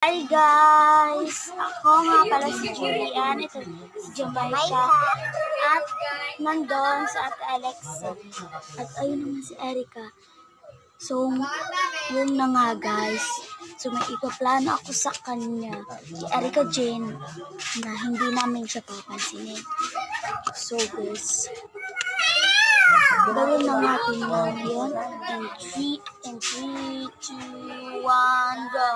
Hi guys! Ako nga pala si Julian. Ito si Jamaica. At nandun sa Ate Alexa. At ayun naman si Erica. So, yun na nga guys. So, may ipaplano ako sa kanya. Si Erica Jane. Na hindi namin siya papansinin. So guys. Gawin na natin na ngayon. And 3, 2, 1, go!